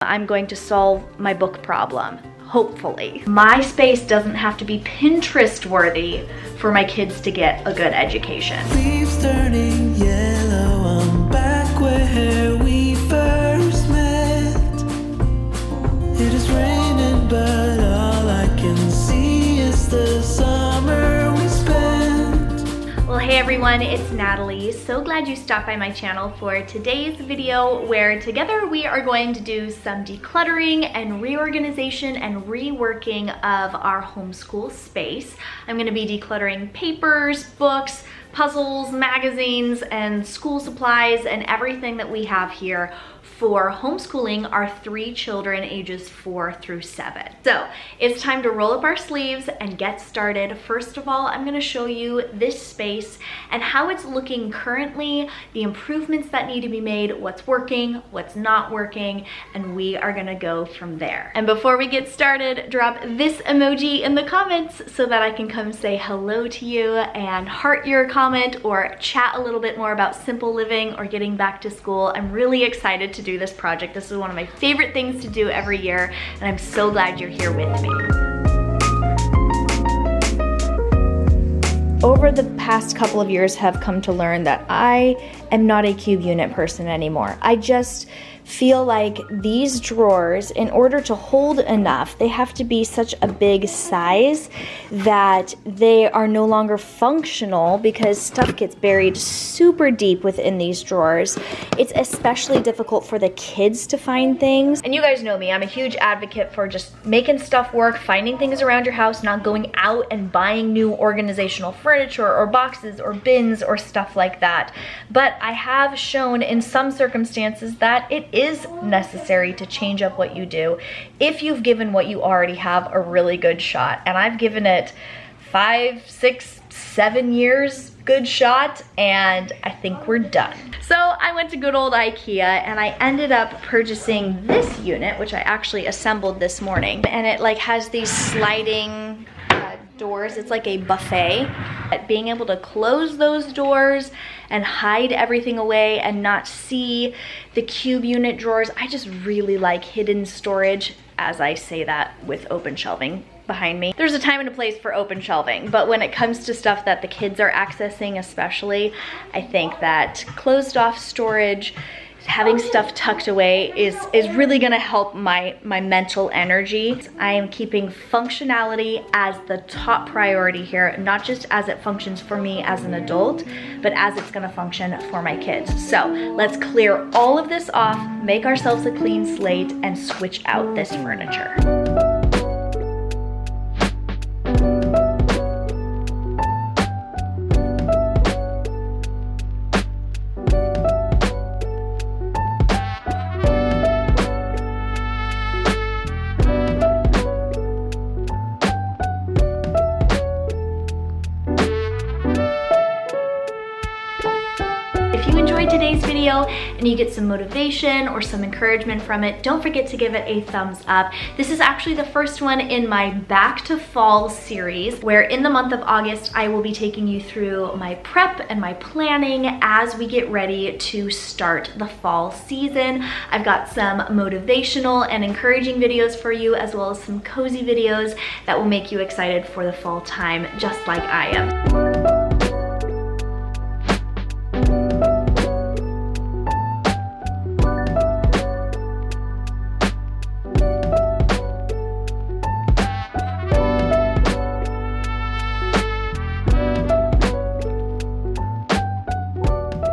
I'm going to solve my book problem, hopefully. My space doesn't have to be Pinterest worthy for my kids to get a good education. Leaves turning yellow, I'm back where we first met. It is raining, but all I can see is the summer we spent. Well, hey everyone, it's Natalie. So glad you stopped by my channel for today's video, where together we are going to do some decluttering and reorganization and reworking of our homeschool space. I'm going to be decluttering papers, books, puzzles, magazines, and school supplies and everything that we have here for homeschooling our 3 children ages 4 through 7. So it's time to roll up our sleeves and get started. First of all, I'm going to show you this space and how it's looking currently, the improvements that need to be made, what's working, what's not working, and we are going to go from there. And before we get started, drop this emoji in the comments so that I can come say hello to you and heart your comment or chat a little bit more about simple living or getting back to school. I'm really excited to do this project. This is one of my favorite things to do every year, and I'm so glad you're here with me. Over the past couple of years have come to learn that I am not a cube unit person anymore. I just feel like these drawers, in order to hold enough, they have to be such a big size that they are no longer functional because stuff gets buried super deep within these drawers. It's especially difficult for the kids to find things. And you guys know me, I'm a huge advocate for just making stuff work, finding things around your house, not going out and buying new organizational furniture or boxes or bins or stuff like that. But I have shown in some circumstances that it is necessary to change up what you do if you've given what you already have a really good shot. And I've given it 5, 6, 7 years good shot, and I think we're done. So I went to good old IKEA and I ended up purchasing this unit, which I actually assembled this morning, and it like has these sliding doors. It's like a buffet. Being able to close those doors and hide everything away and not see the cube unit drawers. I just really like hidden storage, as I say that with open shelving behind me. There's a time and a place for open shelving, but when it comes to stuff that the kids are accessing especially, I think that closed off storage, having stuff tucked away is really gonna help my mental energy. I am keeping functionality as the top priority here, not just as it functions for me as an adult, but as it's gonna function for my kids. So let's clear all of this off, make ourselves a clean slate, and switch out this furniture. Today's video and you get some motivation or some encouragement from it, don't forget to give it a thumbs up. This is actually the first one in my Back to Fall series, where in the month of August I will be taking you through my prep and my planning as we get ready to start the fall season. I've got some motivational and encouraging videos for you, as well as some cozy videos that will make you excited for the fall time, just like I am.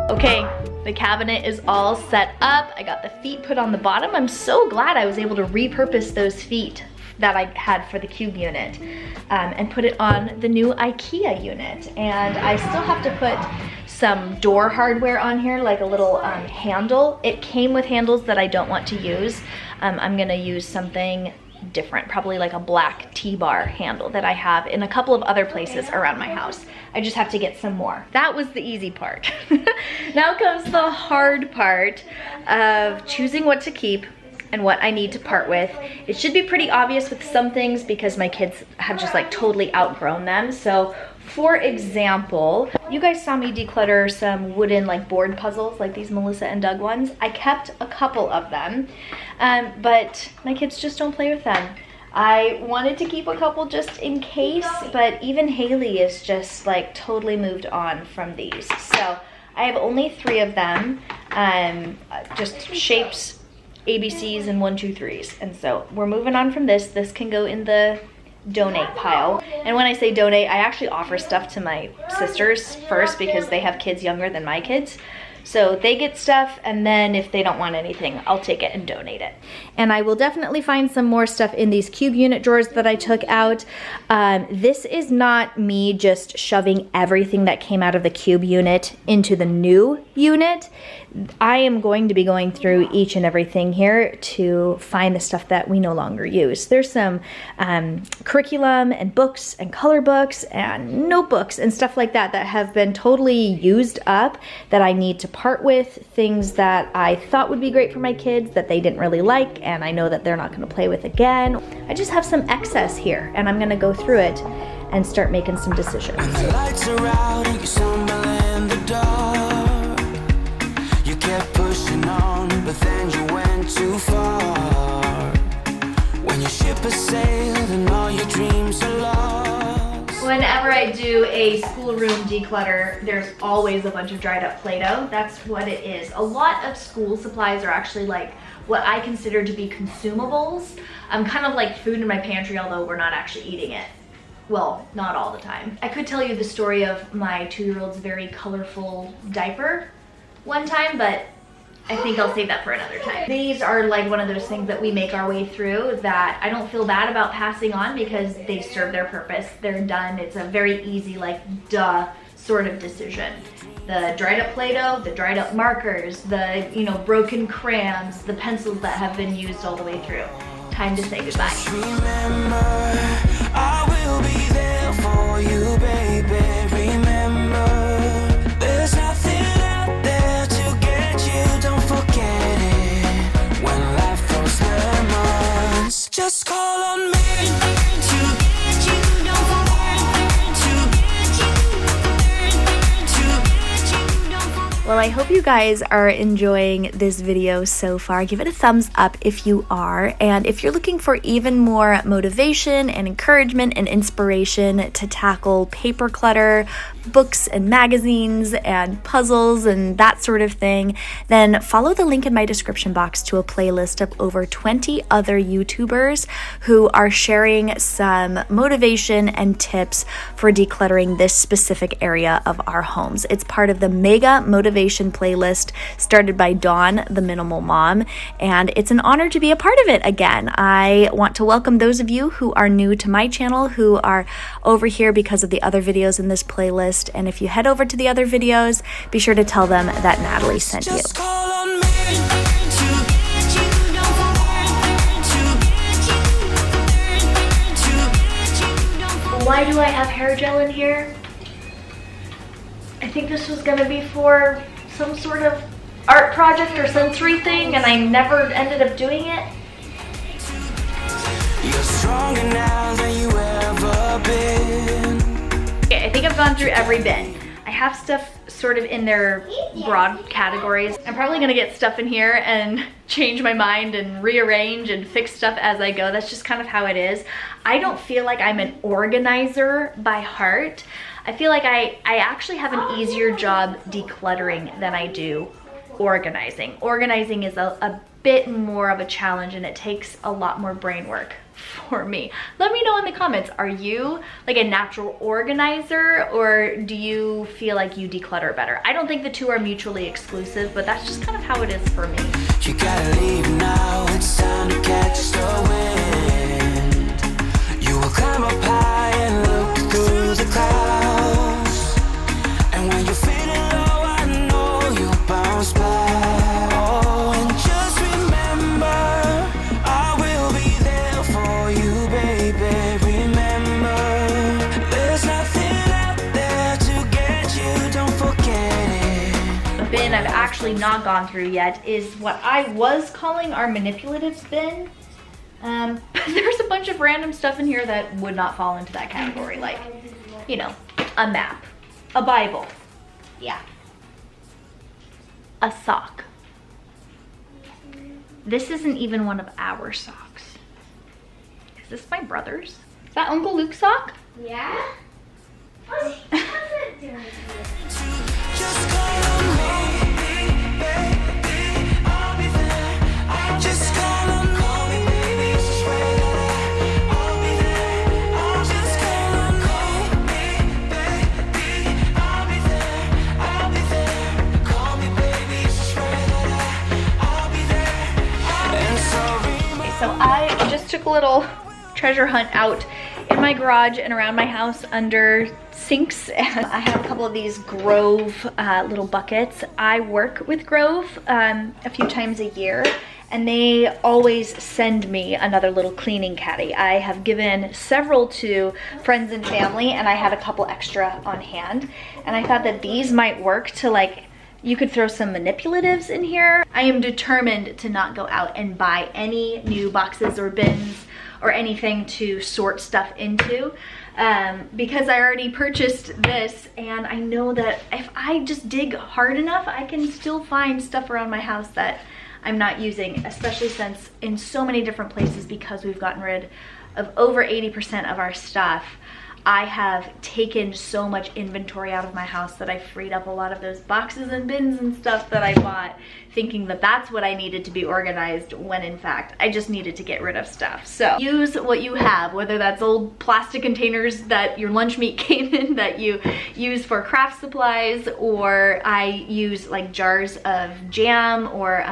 Okay, the cabinet is all set up. I got the feet put on the bottom. I'm so glad I was able to repurpose those feet that I had for the cube unit and put it on the new IKEA unit. And I still have to put some door hardware on here, like a little handle. It came with handles that I don't want to use. I'm gonna use something different, probably like a black T-bar handle that I have in a couple of other places around my house. I just have to get some more. That was the easy part. Now comes the hard part of choosing what to keep and what I need to part with. It should be pretty obvious with some things because my kids have just like totally outgrown them. So For example, you guys saw me declutter some wooden like board puzzles, like these Melissa and Doug ones. I kept a couple of them, but my kids just don't play with them. I wanted to keep a couple just in case, but even Haley is just like totally moved on from these. So I have only 3 of them, just shapes, ABCs, and 1, 2, 3s. And so we're moving on from this. This can go in the donate pile. And when I say donate, I actually offer stuff to my sisters first because they have kids younger than my kids. So they get stuff, and then if they don't want anything, I'll take it and donate it. And I will definitely find some more stuff in these cube unit drawers that I took out. This is not me just shoving everything that came out of the cube unit into the new unit. I am going to be going through each and everything here to find the stuff that we no longer use. There's some curriculum and books and color books and notebooks and stuff like that that have been totally used up that I need to part with, things that I thought would be great for my kids that they didn't really like and I know that they're not going to play with again. I just have some excess here and I'm going to go through it and start making some decisions. When the lights are out and you stumble in the dark, you kept pushing on, but then you went too far. When your ship has sailed and all your dreams are lost. Whenever I do a schoolroom declutter, there's always a bunch of dried up Play-Doh. That's what it is. A lot of school supplies are actually like what I consider to be consumables. Kind of like food in my pantry, although we're not actually eating it. Well, not all the time. I could tell you the story of my 2-year-old's very colorful diaper one time, but I think I'll save that for another time. These are like one of those things that we make our way through that I don't feel bad about passing on because they serve their purpose. They're done. It's a very easy, like, duh sort of decision. The dried up Play-Doh, the dried up markers, the, you know, broken crayons, the pencils that have been used all the way through. Time to say goodbye. Just remember, I will be there for you, baby. Remember, there's nothing out there to get you. Don't forget it. When life throws lemons, just call on me to get you. Don't forget to get you. Well, I hope you guys are enjoying this video so far. Give it a thumbs up if you are. And if you're looking for even more motivation and encouragement and inspiration to tackle paper clutter, books and magazines and puzzles and that sort of thing, then follow the link in my description box to a playlist of over 20 other YouTubers who are sharing some motivation and tips for decluttering this specific area of our homes. It's part of the Mega Motivation playlist started by Dawn, the Minimal Mom, and it's an honor to be a part of it again. I want to welcome those of you who are new to my channel, who are over here because of the other videos in this playlist. And if you head over to the other videos, be sure to tell them that Natalie sent you. Just call on me to get you. Don't forget to get you. Why do I have hair gel in here? I think this was gonna be for some sort of art project or sensory thing, and I never ended up doing it. You're stronger now than you ever been. Okay, I think I've gone through every bin. I have stuff sort of in their broad categories. I'm probably gonna get stuff in here and change my mind and rearrange and fix stuff as I go. That's just kind of how it is. I don't feel like I'm an organizer by heart. I feel like I actually have an easier job decluttering than I do organizing. Organizing is a bit more of a challenge and it takes a lot more brain work for me. Let me know in the comments, are you like a natural organizer or do you feel like you declutter better? I don't think the two are mutually exclusive, but that's just kind of how it is for me. You gotta leave now, it's time to catch the wind. You will climb up high and look through the clouds. And when you're feeling low, I know you'll bounce back. Oh, and just remember, I will be there for you, baby. Remember, there's nothing out there to get you. Don't forget it. The bin I've actually not gone through yet is what I was calling our manipulative bin. There's a bunch of random stuff in here that would not fall into that category, like, you know, a map, a Bible, yeah, a sock. This isn't even one of our socks. Is this my brother's? Is that Uncle Luke's sock? Yeah? What's it doing here? Just call on me, baby, I'll be there. Just call on me, baby, swear that I'll be there. I'll just call on me, baby, I'll be there. I'll be there. Call me, baby, swear that I'll be there. And sorry. Okay, so I just took a little treasure hunt out in my garage and around my house under sinks, and I have a couple of these Grove little buckets. I work with Grove a few times a year, and they always send me another little cleaning caddy. I have given several to friends and family, and I had a couple extra on hand, and I thought that these might work to, like, you could throw some manipulatives in here. I am determined to not go out and buy any new boxes or bins or anything to sort stuff into, because I already purchased this, and I know that if I just dig hard enough, I can still find stuff around my house that I'm not using, especially since in so many different places, because we've gotten rid of over 80% of our stuff, I have taken so much inventory out of my house that I freed up a lot of those boxes and bins and stuff that I bought, thinking that that's what I needed to be organized, when in fact I just needed to get rid of stuff. So use what you have, whether that's old plastic containers that your lunch meat came in that you use for craft supplies, or I use like jars of jam or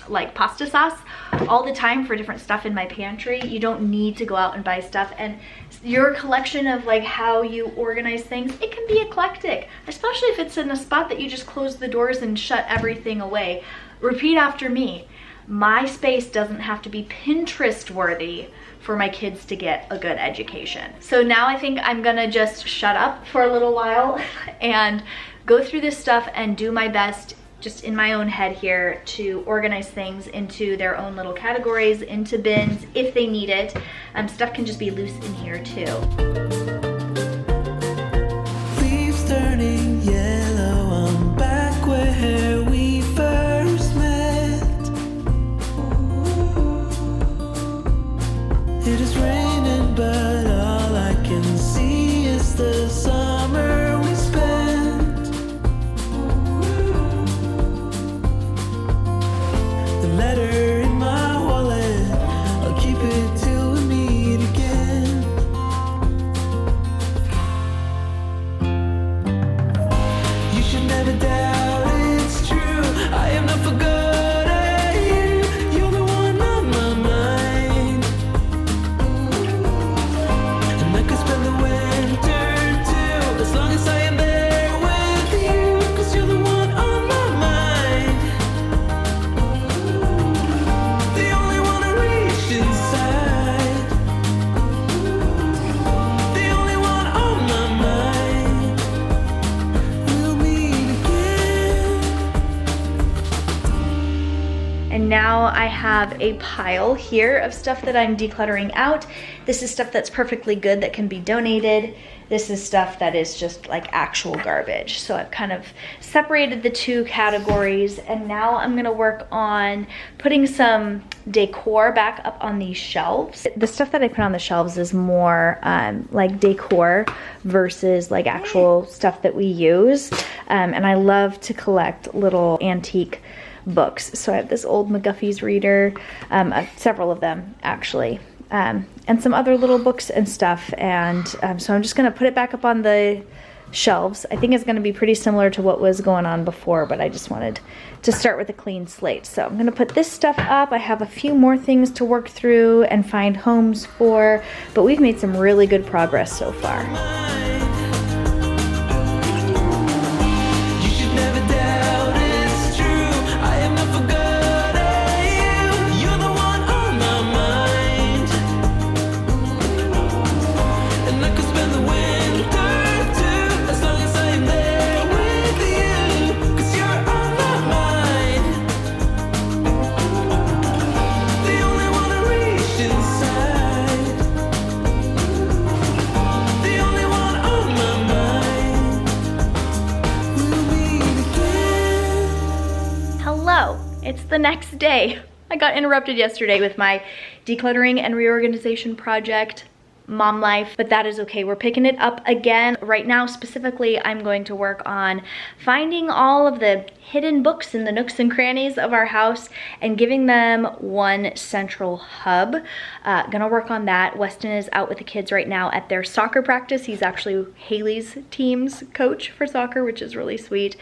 like pasta sauce all the time for different stuff in my pantry. You don't need to go out and buy stuff, and your collection of like how you organize things, it can be eclectic, especially if it's in a spot that you just close the doors and shut everything away. Repeat after me. My space doesn't have to be Pinterest worthy for my kids to get a good education. So now I think I'm gonna just shut up for a little while and go through this stuff and do my best just in my own head here to organize things into their own little categories, into bins if they need it. Stuff can just be loose in here too. Leaves turning yellow, I'm back where we first met. It is raining, but all I can see is the summer we spent. The letter in my wallet, I'll keep it till we meet again. You should never doubt it's true. I am not forgotten you. You're the one on my mind. And I could spend the winter too, as long as I am there with you. 'Cause you're the one on my mind. The only one I reach inside. The only one on my mind. We'll meet again. And now I have a pile here of stuff that I'm decluttering out. This is stuff that's perfectly good that can be donated. This is stuff that is just like actual garbage. So I've kind of separated the two categories, and now I'm gonna work on putting some decor back up on these shelves. The stuff that I put on the shelves is more like decor versus like actual stuff that we use. And I love to collect little antique books. So I have this old McGuffey's reader, several of them actually, and some other little books and stuff. And so I'm just gonna put it back up on the shelves. I think it's gonna be pretty similar to what was going on before, but I just wanted to start with a clean slate. So I'm gonna put this stuff up. I have a few more things to work through and find homes for, but we've made some really good progress so far. You should never doubt it's true. I am not forgotten you. You're the one on my mind. And I could spend the winter too, as long as I am there with you. 'Cause you're on my mind. The only one I reach inside. The only one the next day. I got interrupted yesterday with my decluttering and reorganization project, mom life, but that is okay. We're picking it up again. Right now, specifically, I'm going to work on finding all of the hidden books in the nooks and crannies of our house and giving them one central hub. Gonna work on that. Weston is out with the kids right now at their soccer practice. He's actually Haley's team's coach for soccer, which is really sweet.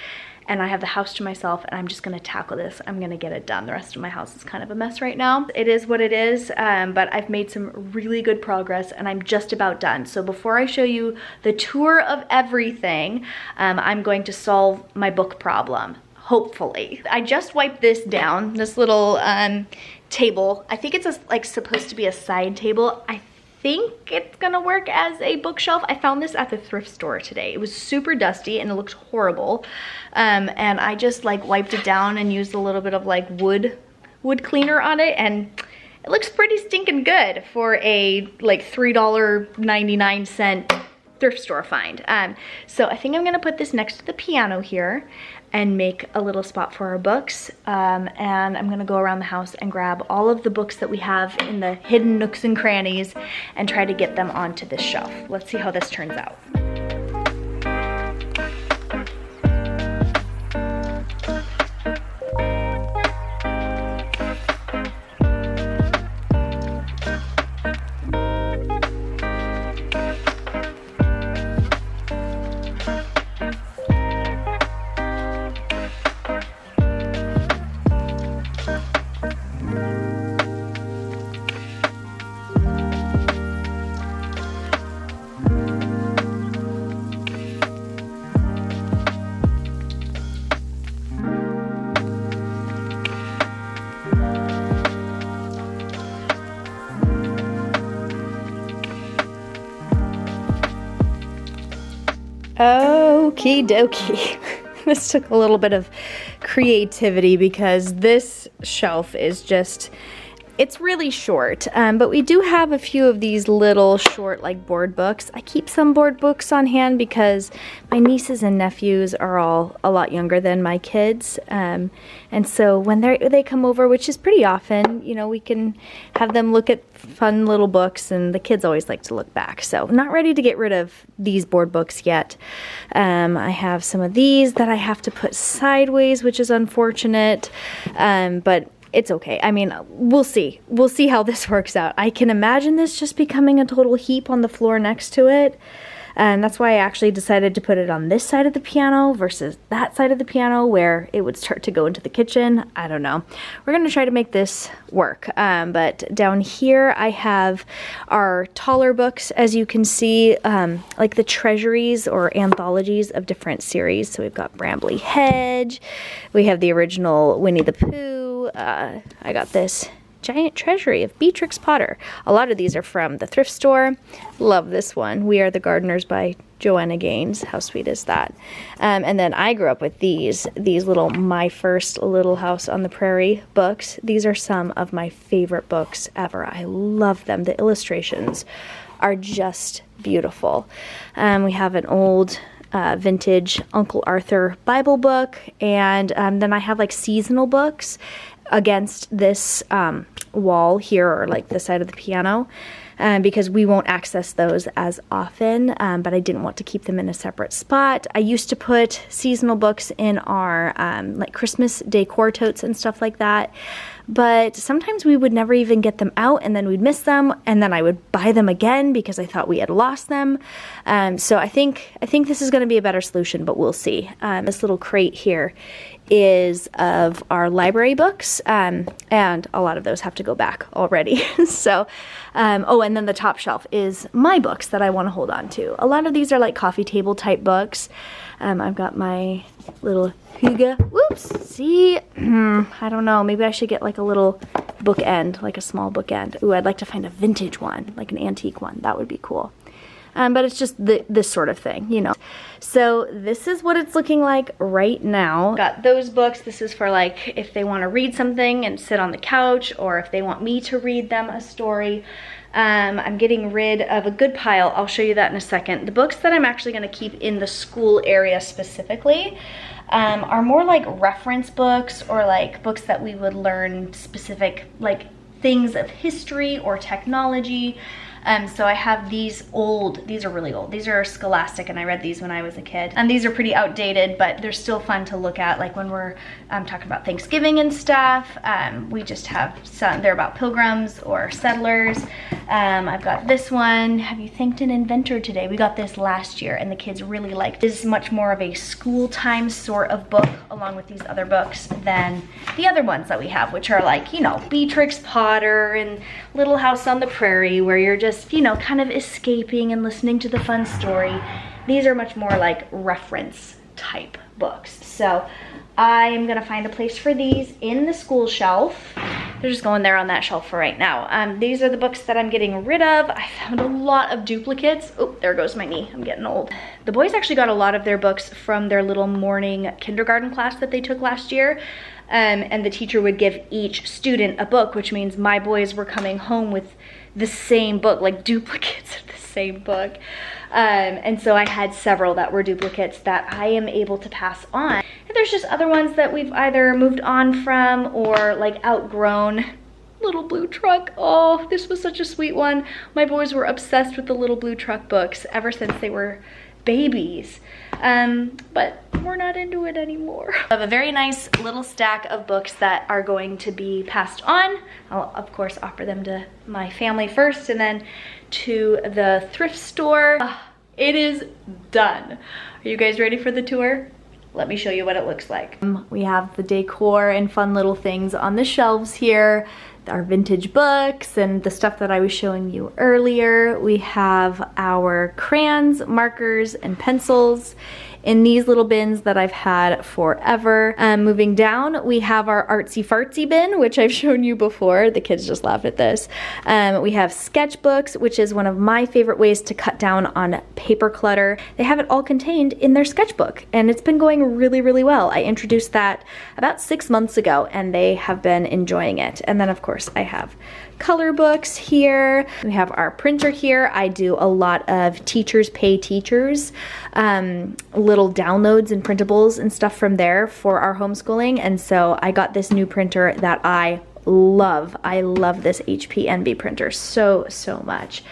And I have the house to myself, and I'm just gonna tackle this. I'm gonna get it done. The rest of my house is kind of a mess right now. It is what it is, but I've made some really good progress, and I'm just about done. So before I show you the tour of everything, I'm going to solve my book problem, hopefully. I just wiped this down, this little table. I think it's like supposed to be a side table. I think it's gonna work as a bookshelf. I found this at the thrift store today. It was super dusty and it looked horrible. And I just like wiped it down and used a little bit of like wood cleaner on it, and it looks pretty stinking good for a like $3.99 thrift store find. So I think I'm gonna put this next to the piano here and make a little spot for our books. And I'm gonna go around the house and grab all of the books that we have in the hidden nooks and crannies and try to get them onto this shelf. Let's see how this turns out. Okie dokie. This took a little bit of creativity because this shelf is just, it's really short, but we do have a few of these little short like board books. I keep some board books on hand because my nieces and nephews are all a lot younger than my kids, and so when they come over, which is pretty often, you know, we can have them look at fun little books, and the kids always like to look back. So not ready to get rid of these board books yet. I have some of these that I have to put sideways, which is unfortunate, but it's okay. I mean, we'll see. We'll see how this works out. I can imagine this just becoming a total heap on the floor next to it. And that's why I actually decided to put it on this side of the piano versus that side of the piano where it would start to go into the kitchen. I don't know. We're going to try to make this work. But down here I have our taller books, as you can see, like the treasuries or anthologies of different series. So we've got Brambley Hedge. We have the original Winnie the Pooh. I got this giant treasury of Beatrix Potter. A lot of these are from the thrift store. Love this one. We Are the Gardeners by Joanna Gaines. How sweet is that? And then I grew up with these little My First Little House on the Prairie books. These are some of my favorite books ever. I love them. The illustrations are just beautiful. We have an old vintage Uncle Arthur Bible book, and then I have like seasonal books against this wall here, or like the side of the piano, because we won't access those as often, but I didn't want to keep them in a separate spot. I used to put seasonal books in our like Christmas decor totes and stuff like that, but sometimes we would never even get them out, and then we'd miss them, and then I would buy them again because I thought we had lost them. So I think this is going to be a better solution, but we'll see. This little crate here is of our library books, and a lot of those have to go back already. So, oh, and then the top shelf is my books that I want to hold on to. A lot of these are like coffee table type books. I've got my little Huga. Whoops, see, I don't know, maybe I should get like a little bookend, like a small bookend. Ooh, I'd like to find a vintage one, like an antique one. That would be cool. but it's just this sort of thing, you know. So this is what it's looking like right now. Got those books. This is for like if they want to read something and sit on the couch, or if they want me to read them a story. I'm getting rid of a good pile. I'll show you that in a second. The books that I'm actually going to keep in the school area specifically are more like reference books, or like books that we would learn specific like things of history or technology. So I have these are really old. These are Scholastic, and I read these when I was a kid. And these are pretty outdated, but they're still fun to look at, like when we're talking about Thanksgiving and stuff. We just have some, they're about pilgrims or settlers. I've got this one, Have You Thanked an Inventor Today? We got this last year, and the kids really liked it. This is much more of a school time sort of book, along with these other books, than the other ones that we have, which are like, you know, Beatrix Potter and Little House on the Prairie, where you're just, you know, kind of escaping and listening to the fun story. These are much more like reference type books. So I am gonna find a place for these in the school shelf. They're just going there on that shelf for right now. These are the books that I'm getting rid of. I found a lot of duplicates. Oh, there goes my knee. I'm getting old. The boys actually got a lot of their books from their little morning kindergarten class that they took last year. And the teacher would give each student a book, which means my boys were coming home with the same book, like duplicates of the same book. And so I had several that were duplicates that I am able to pass on. And there's just other ones that we've either moved on from or like outgrown. Little Blue Truck. Oh, this was such a sweet one. My boys were obsessed with the Little Blue Truck books ever since they were babies. But we're not into it anymore. I have a very nice little stack of books that are going to be passed on. I'll of course offer them to my family first, and then to the thrift store. It is done. Are you guys ready for the tour? Let me show you what it looks like. We have the decor and fun little things on the shelves here. Our vintage books and the stuff that I was showing you earlier. We have our crayons, markers, and pencils in these little bins that I've had forever. Moving down, we have our artsy fartsy bin, which I've shown you before. The kids just laughed at this. We have sketchbooks, which is one of my favorite ways to cut down on paper clutter. They have it all contained in their sketchbook, and it's been going really, really well. I introduced that about 6 months ago, and they have been enjoying it. And then of course I have color books here. We have our printer here. I do a lot of Teachers Pay Teachers, little downloads and printables and stuff from there for our homeschooling. And so I got this new printer that I love. I love this HP NB printer so much.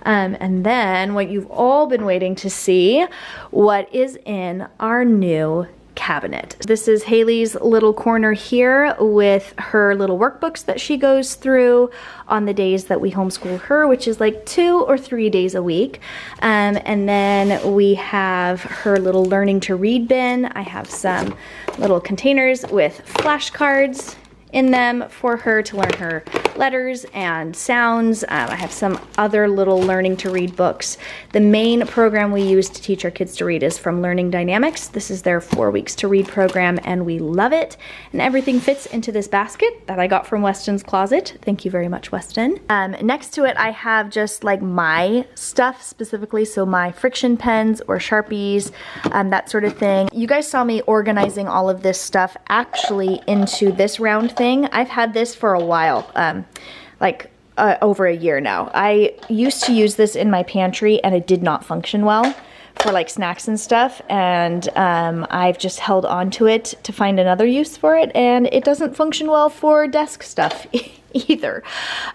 And then what you've all been waiting to see, what is in our new cabinet. This is Haley's little corner here with her little workbooks that she goes through on the days that we homeschool her, which is like 2 or 3 days a week. And then we have her little learning to read bin. I have some little containers with flashcards in them for her to learn her letters and sounds. I have some other little learning to read books. The main program we use to teach our kids to read is from Learning Dynamics. This is their 4 weeks to read program, and we love it. And everything fits into this basket that I got from Weston's Closet. Thank you very much, Weston. Next to it, I have just like my stuff specifically, so my friction pens or Sharpies, that sort of thing. You guys saw me organizing all of this stuff actually into this round thing. I've had this for a while, over a year now. I used to use this in my pantry and it did not function well for like snacks and stuff, and I've just held on to it to find another use for it, and it doesn't function well for desk stuff either.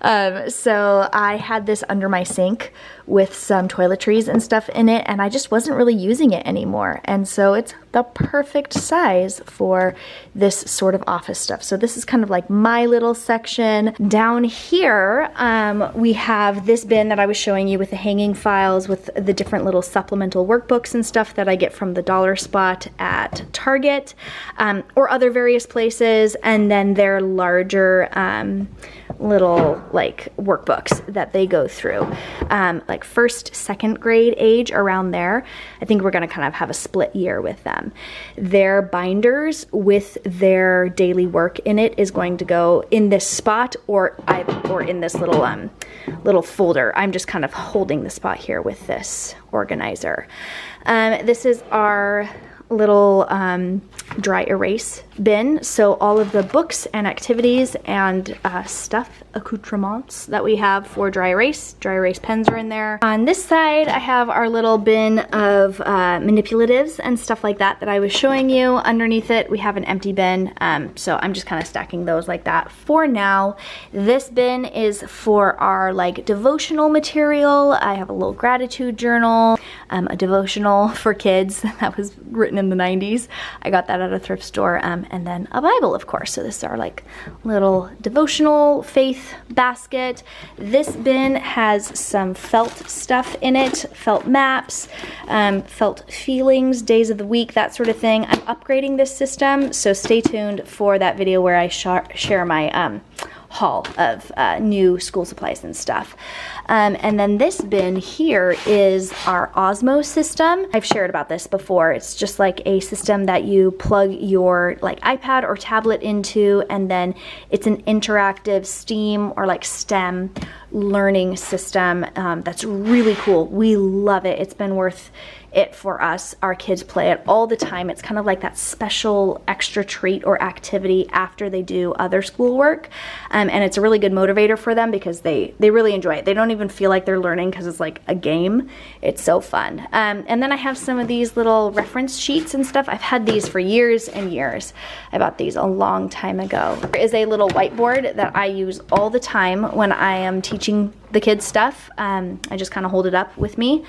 So I had this under my sink with some toiletries and stuff in it, and I just wasn't really using it anymore. And so it's the perfect size for this sort of office stuff. So this is kind of like my little section. Down here, we have this bin that I was showing you with the hanging files with the different little supplemental workbooks and stuff that I get from the dollar spot at Target, or other various places. And then their larger little like workbooks that they go through, like 1st, 2nd grade age, around there. I think we're gonna kind of have a split year with them. Their binders with their daily work in it is going to go in this spot or in this little folder. I'm just kind of holding the spot here with this organizer. This is our little dry erase bin, so all of the books and activities and stuff, accoutrements that we have for dry erase pens are in there. On this side I have our little bin of manipulatives and stuff like that I was showing you. Underneath it we have an empty bin, so I'm just kind of stacking those like that for now. This bin is for our like devotional material. I have a little gratitude journal, a devotional for kids that was written in the 90s. I got that at a thrift store, and then a Bible, of course. So this is our like little devotional faith basket. This bin has some felt stuff in it, felt maps, felt feelings, days of the week, that sort of thing. I'm upgrading this system, so stay tuned for that video where I share my haul of new school supplies and stuff. And then this bin here is our Osmo system. I've shared about this before. It's just like a system that you plug your like iPad or tablet into, and then it's an interactive STEAM or like STEM learning system that's really cool. We love it. It's been worth it for us. Our kids play it all the time. It's kind of like that special extra treat or activity after they do other schoolwork, and it's a really good motivator for them because they really enjoy it. They don't even feel like they're learning because it's like a game. It's so fun. And then I have some of these little reference sheets and stuff. I've had these for years and years. I bought these a long time ago. There is a little whiteboard that I use all the time when I am teaching the kids stuff. I just kind of hold it up with me,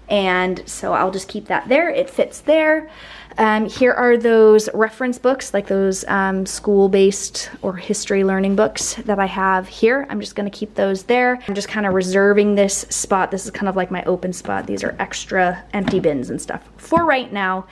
and so I'll just keep that there. It fits there. Here are those reference books, like those school-based or history learning books that I have here. I'm just gonna keep those there. I'm just kind of reserving this spot. This is kind of like my open spot. These are extra empty bins and stuff for right now,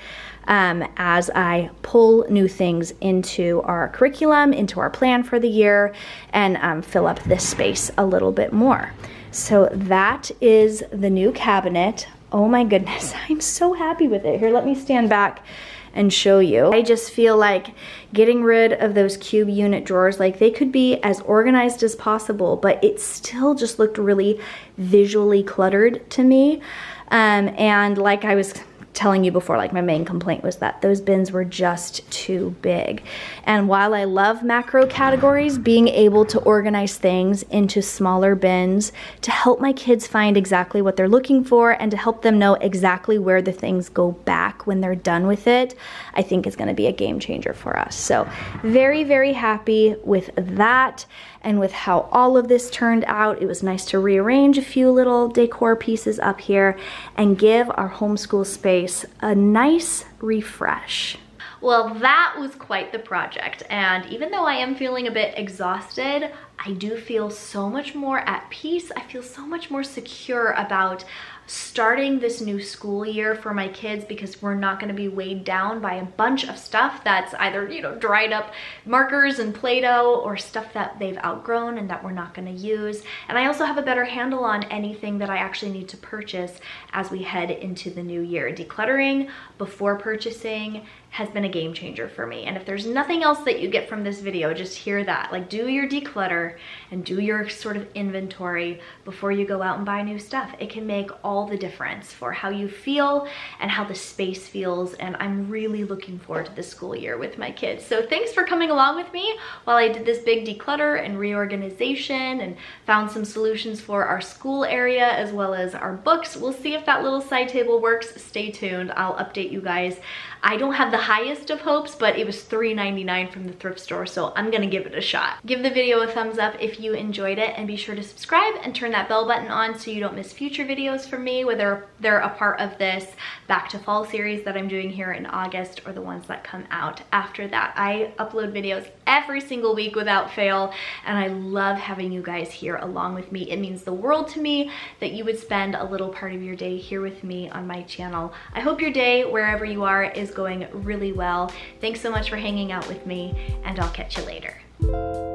as I pull new things into our curriculum, into our plan for the year, and fill up this space a little bit more. So that is the new cabinet. Oh my goodness, I'm so happy with it. Here, let me stand back and show you. I just feel like getting rid of those cube unit drawers, like they could be as organized as possible, but it still just looked really visually cluttered to me. And like I was telling you before, like my main complaint was that those bins were just too big. And while I love macro categories, being able to organize things into smaller bins to help my kids find exactly what they're looking for and to help them know exactly where the things go back when they're done with it, I think is going to be a game changer for us. So very, very happy with that and with how all of this turned out. It was nice to rearrange a few little decor pieces up here and give our homeschool space a nice refresh. Well, that was quite the project, and even though I am feeling a bit exhausted, I do feel so much more at peace. I feel so much more secure about starting this new school year for my kids, because we're not going to be weighed down by a bunch of stuff that's either, you know, dried up markers and Play-Doh or stuff that they've outgrown and that we're not going to use. And I also have a better handle on anything that I actually need to purchase as we head into the new year. Decluttering before purchasing has been a game changer for me. And if there's nothing else that you get from this video, just hear that. Like, do your declutter and do your sort of inventory before you go out and buy new stuff. It can make all the difference for how you feel and how the space feels. And I'm really looking forward to the school year with my kids. So thanks for coming along with me while I did this big declutter and reorganization and found some solutions for our school area as well as our books. We'll see if that little side table works. Stay tuned. I'll update you guys. I don't have the highest of hopes, but it was $3.99 from the thrift store, so I'm gonna give it a shot. Give the video a thumbs up if you enjoyed it, and be sure to subscribe and turn that bell button on so you don't miss future videos from me, whether they're a part of this back to fall series that I'm doing here in August or the ones that come out after that. I upload videos every single week without fail, and I love having you guys here along with me. It means the world to me that you would spend a little part of your day here with me on my channel. I hope your day, wherever you are, is going really well. Thanks so much for hanging out with me, and I'll catch you later.